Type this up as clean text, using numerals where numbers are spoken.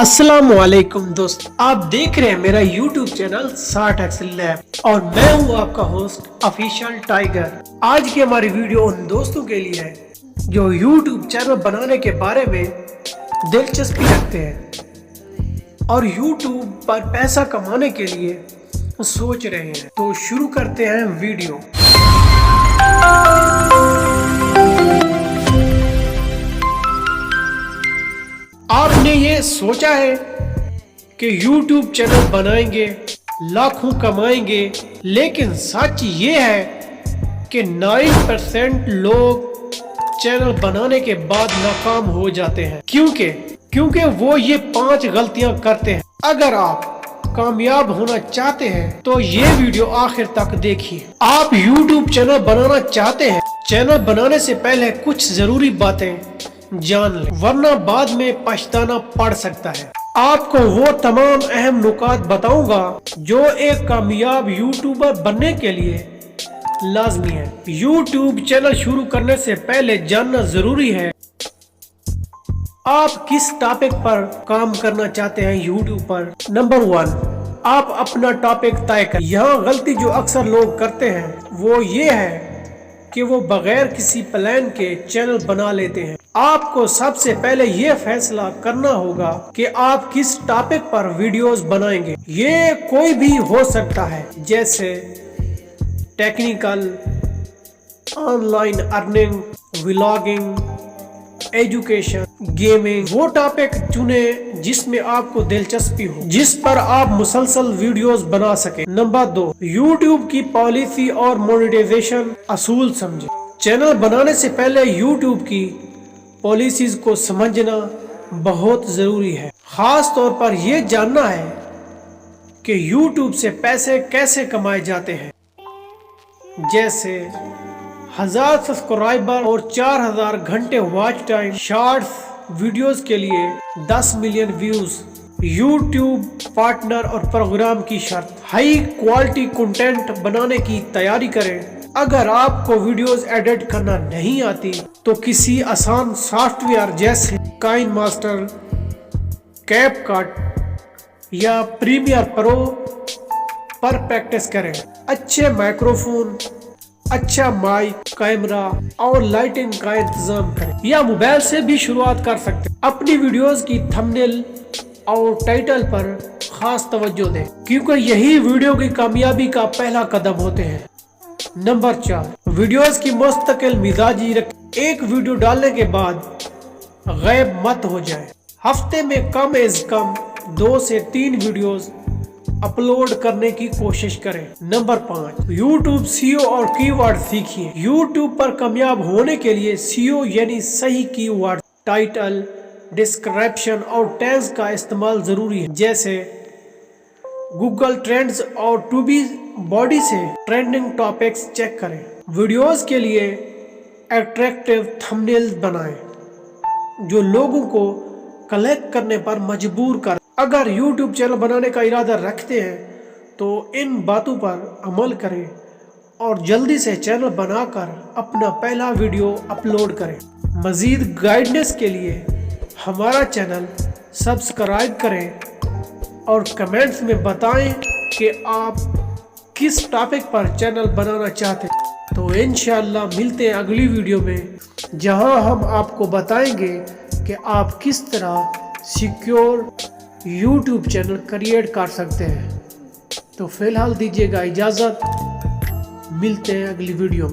अस्सलाम वालेकुम दोस्त, आप देख रहे हैं मेरा YouTube चैनल 60 एक्सेल लैब और मैं हूं आपका होस्ट ऑफिशियल टाइगर। आज की हमारी वीडियो उन दोस्तों के लिए है जो YouTube चैनल बनाने के बारे में दिलचस्पी रखते हैं और YouTube पर पैसा कमाने के लिए सोच रहे हैं। तो शुरू करते हैं वीडियो। आपने ये सोचा है कि YouTube चैनल बनाएंगे, लाखों कमाएंगे, लेकिन सच ये है कि 9% लोग चैनल बनाने के बाद नाकाम हो जाते हैं। क्योंकि वो ये 5 गलतियां करते हैं। अगर आप कामयाब होना चाहते हैं तो ये वीडियो आखिर तक देखिए। आप YouTube चैनल बनाना चाहते हैं, चैनल बनाने से पहले कुछ जरूरी बातें जान लें, वरना बाद में पछताना पड़ सकता है। आपको वो तमाम अहम नुकात बताऊंगा जो एक कामयाब यूट्यूबर बनने के लिए लाजमी है। यूट्यूब चैनल शुरू करने से पहले जानना जरूरी है आप किस टॉपिक पर काम करना चाहते हैं यूट्यूब पर। नंबर 1, आप अपना टॉपिक तय करें। यहाँ गलती जो अक्सर लोग करते हैं वो ये है कि वो बगैर किसी प्लान के चैनल बना लेते हैं। आपको सबसे पहले ये फैसला करना होगा कि आप किस टॉपिक पर वीडियोस बनाएंगे। ये कोई भी हो सकता है, जैसे technical, online earning, vlogging, education, gaming. वो टॉपिक चुने जिसमें आपको दिलचस्पी हो, जिस पर आप मुसलसल वीडियोस बना सके। नंबर 2, यूट्यूब की पॉलिसी और मोनेटाइजेशन असूल समझे। चैनल बनाने से पहले यूट्यूब की पॉलिसीज को समझना बहुत जरूरी है। खास तौर पर यह जानना है कि यूट्यूब से पैसे कैसे कमाए जाते हैं, जैसे 1000 सब्सक्राइबर और 4000 घंटे वॉच टाइम, शॉर्ट्स वीडियोस के लिए 10 मिलियन व्यूज, यूट्यूब पार्टनर और प्रोग्राम की शर्त। हाई क्वालिटी कंटेंट बनाने की तैयारी करें। अगर आपको वीडियोस एडिट करना नहीं आती तो किसी आसान सॉफ्टवेयर जैसे काइनमास्टर, कैपकट या प्रीमियर प्रो पर प्रैक्टिस करें। अच्छे माइक्रोफोन, अच्छा माइक, कैमरा और लाइटिंग का इंतजाम करें, या मोबाइल से भी शुरुआत कर सकते हैं। अपनी वीडियोस की थंबनेल और टाइटल पर खास तवज्जो दें, क्योंकि यही वीडियो की कामयाबी का पहला कदम होते हैं। नंबर 4, वीडियोस की मुस्तकिल मिजाजी रखें। एक वीडियो डालने के बाद गायब मत हो जाए। हफ्ते में कम से कम 2 से 3 वीडियोस अपलोड करने की कोशिश करें। नंबर 5, यूट्यूब सीओ और कीवर्ड सीखिए। यूट्यूब पर कामयाब होने के लिए सीओ यानी सही कीवर्ड, टाइटल, डिस्क्रिप्शन और टैग्स का इस्तेमाल जरूरी है। जैसे गूगल ट्रेंड्स और टूबी बॉडी से ट्रेंडिंग टॉपिक्स चेक करें। वीडियोस के लिए अट्रैक्टिव थंबनेल्स बनाएं जो लोगों को क्लिक करने पर मजबूर कर। अगर यूट्यूब चैनल बनाने का इरादा रखते हैं तो इन बातों पर अमल करें और जल्दी से चैनल बनाकर अपना पहला वीडियो अपलोड करें। मजीद गाइडेंस के लिए हमारा चैनल सब्सक्राइब करें और कमेंट्स में बताएं कि आप किस टॉपिक पर चैनल बनाना चाहते हैं। तो इंशाअल्लाह मिलते हैं अगली वीडियो में, जहां हम आपको बताएंगे कि आप किस तरह सिक्योर यूट्यूब चैनल क्रिएट कर सकते हैं। तो फिलहाल दीजिएगा इजाज़त, मिलते हैं अगली वीडियो में।